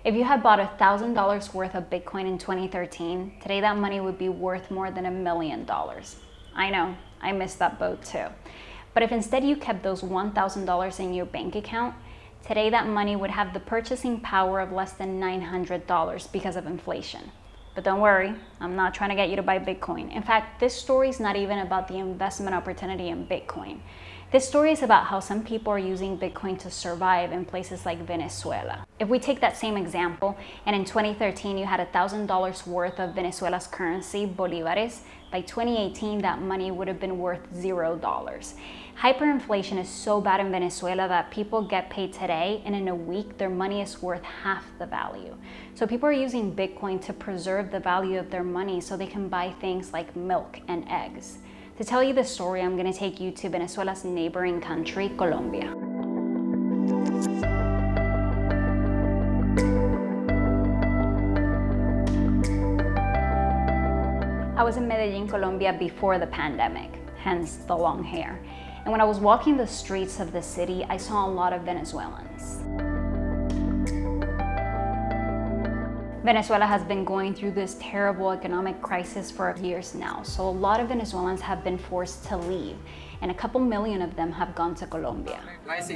If you had bought $1,000 worth of Bitcoin in 2013, today that money would be worth more than $1 million. I know, I missed that boat too. But if instead you kept those $1,000 in your bank account, today that money would have the purchasing power of less than $900 because of inflation. But don't worry, I'm not trying to get you to buy Bitcoin. In fact, this story is not even about the investment opportunity in Bitcoin. This story is about how some people are using Bitcoin to survive in places like Venezuela. If we take that same example, and in 2013 you had $1,000 worth of Venezuela's currency, bolívares, by 2018 that money would have been worth $0. Hyperinflation is so bad in Venezuela that people get paid today, and in a week their money is worth half the value. So people are using Bitcoin to preserve the value of their money so they can buy things like milk and eggs. To tell you this story, I'm going to take you to Venezuela's neighboring country, Colombia. I was in Medellin, Colombia before the pandemic, hence the long hair. And when I was walking the streets of the city, I saw a lot of Venezuelans. Venezuela has been going through this terrible economic crisis for years now, so a lot of Venezuelans have been forced to leave, and a couple million of them have gone to Colombia. Si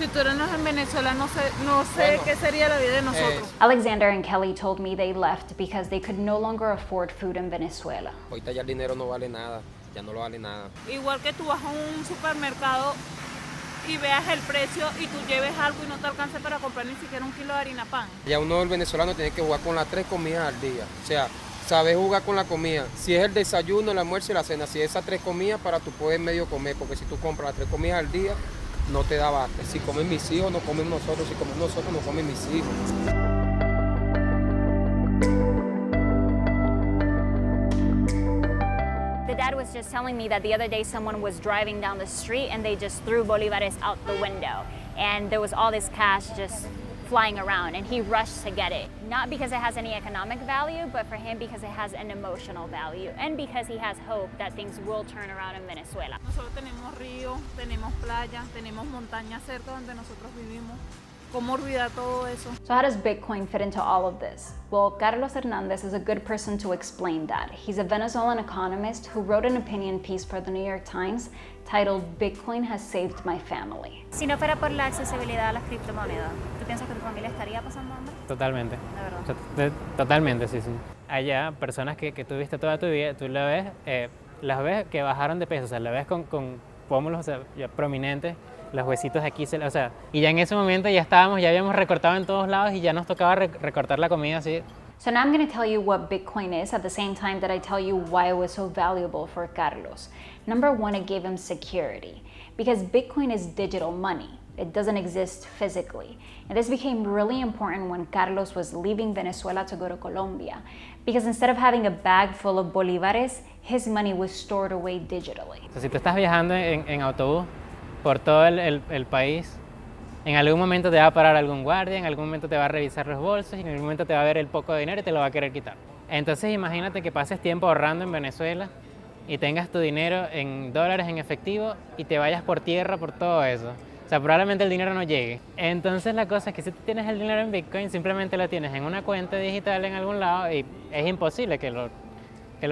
tú eres en Venezuela, no sé qué sería la vida de nosotros. Alexander and Kelly told me they left because they could no longer afford food in Venezuela. Ahorita ya el dinero no vale nada, ya no lo vale nada. Igual que tú vas a un supermercado y veas el precio y tú lleves algo y no te alcance para comprar ni siquiera un kilo de harina pan. Ya uno, el venezolano, tiene que jugar con las 3 comidas al día. O sea, sabes jugar con la comida. Si es el desayuno, el almuerzo y la cena, si es esas 3 comidas para tú poder medio comer, porque si tú compras las 3 comidas al día, no te da basta. Si comen mis hijos, no comen nosotros. Si comen nosotros, no comen mis hijos. The dad was just telling me that the other day someone was driving down the street and they just threw bolívares out the window. And there was all this cash just flying around, and he rushed to get it. Not because it has any economic value, but for him because it has an emotional value, and because he has hope that things will turn around in Venezuela. Nosotros tenemos ríos, tenemos playas, tenemos montañas cerca donde nosotros vivimos. ¿Cómo olvidar todo eso? So how does Bitcoin fit into all of this? Well, Carlos Hernandez is a good person to explain that. He's a Venezuelan economist who wrote an opinion piece for the New York Times titled "Bitcoin has saved my family." Si no fuera por la accesibilidad a las criptomonedas, ¿tú piensas que tu familia estaría pasando hambre? Totalmente. ¿De verdad? Totalmente, sí, sí. Allá, personas que tú viste toda tu vida, tú las ves que bajaron de peso, o sea, las ves con pómulos, o sea, ya prominentes, los huesitos aquí, o sea, y ya en ese momento ya habíamos recortado en todos lados y ya nos tocaba recortar la comida así. So now I'm going to tell you what Bitcoin is at the same time that I tell you why it was so valuable for Carlos. Number one, it gave him security, because Bitcoin is digital money. It doesn't exist physically. And this became really important when Carlos was leaving Venezuela to go to Colombia, because instead of having a bag full of bolívares, his money was stored away digitally. O sea, si tú estás viajando en autobús por todo el país, en algún momento te va a parar algún guardia, en algún momento te va a revisar los bolsos y en algún momento te va a ver el poco de dinero y te lo va a querer quitar. Entonces imagínate que pases tiempo ahorrando en Venezuela y tengas tu dinero en dólares en efectivo y te vayas por tierra por todo eso. O sea, probablemente el dinero no llegue. Entonces la cosa es que si tú tienes el dinero en Bitcoin, simplemente lo tienes en una cuenta digital en algún lado y es imposible que lo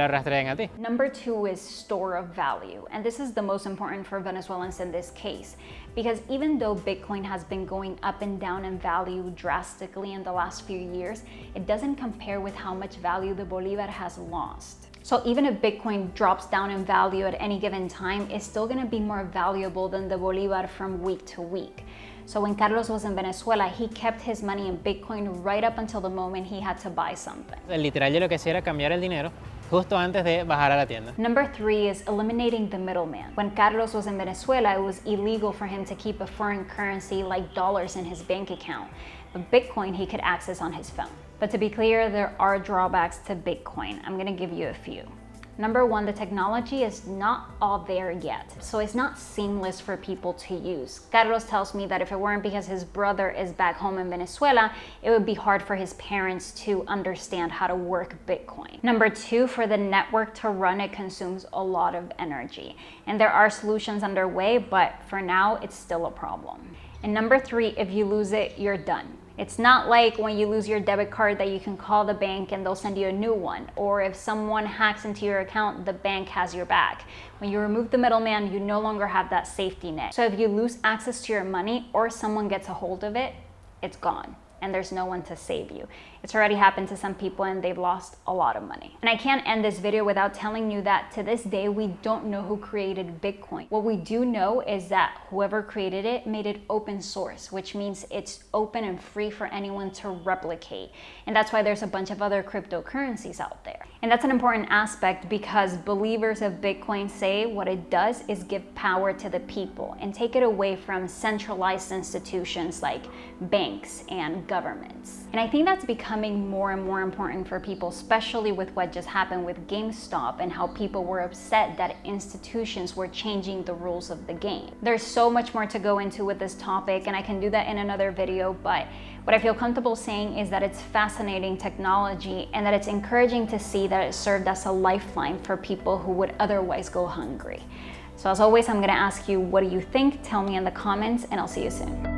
rastreen a ti. Number two is store of value. And this is the most important for Venezuelans in this case, because even though Bitcoin has been going up and down in value drastically in the last few years, it doesn't compare with how much value the Bolívar has lost. So even if Bitcoin drops down in value at any given time, it's still going to be more valuable than the Bolívar from week to week. So when Carlos was in Venezuela, he kept his money in Bitcoin right up until the moment he had to buy something. Literal, yo lo que hacía era cambiar el dinero justo antes de bajar a la tienda. Number three is eliminating the middleman. When Carlos was in Venezuela, it was illegal for him to keep a foreign currency like dollars in his bank account, but Bitcoin he could access on his phone. But to be clear, there are drawbacks to Bitcoin. I'm going to give you a few. Number one, the technology is not all there yet, so it's not seamless for people to use. Carlos tells me that if it weren't because his brother is back home in Venezuela, it would be hard for his parents to understand how to work Bitcoin. Number two, for the network to run, it consumes a lot of energy. And there are solutions underway, but for now, it's still a problem. And number three, if you lose it, you're done. It's not like when you lose your debit card that you can call the bank and they'll send you a new one. Or if someone hacks into your account, the bank has your back. When you remove the middleman, you no longer have that safety net. So if you lose access to your money or someone gets a hold of it, it's gone. And there's no one to save you. It's already happened to some people and they've lost a lot of money. And I can't end this video without telling you that to this day, we don't know who created Bitcoin. What we do know is that whoever created it made it open source, which means it's open and free for anyone to replicate. And that's why there's a bunch of other cryptocurrencies out there. And that's an important aspect because believers of Bitcoin say what it does is give power to the people and take it away from centralized institutions like banks and governments. And I think that's becoming more and more important for people, especially with what just happened with GameStop and how people were upset that institutions were changing the rules of the game. There's so much more to go into with this topic, and I can do that in another video, but what I feel comfortable saying is that it's fascinating technology and that it's encouraging to see that it served as a lifeline for people who would otherwise go hungry. So as always, I'm gonna ask you, what do you think? Tell me in the comments, and I'll see you soon.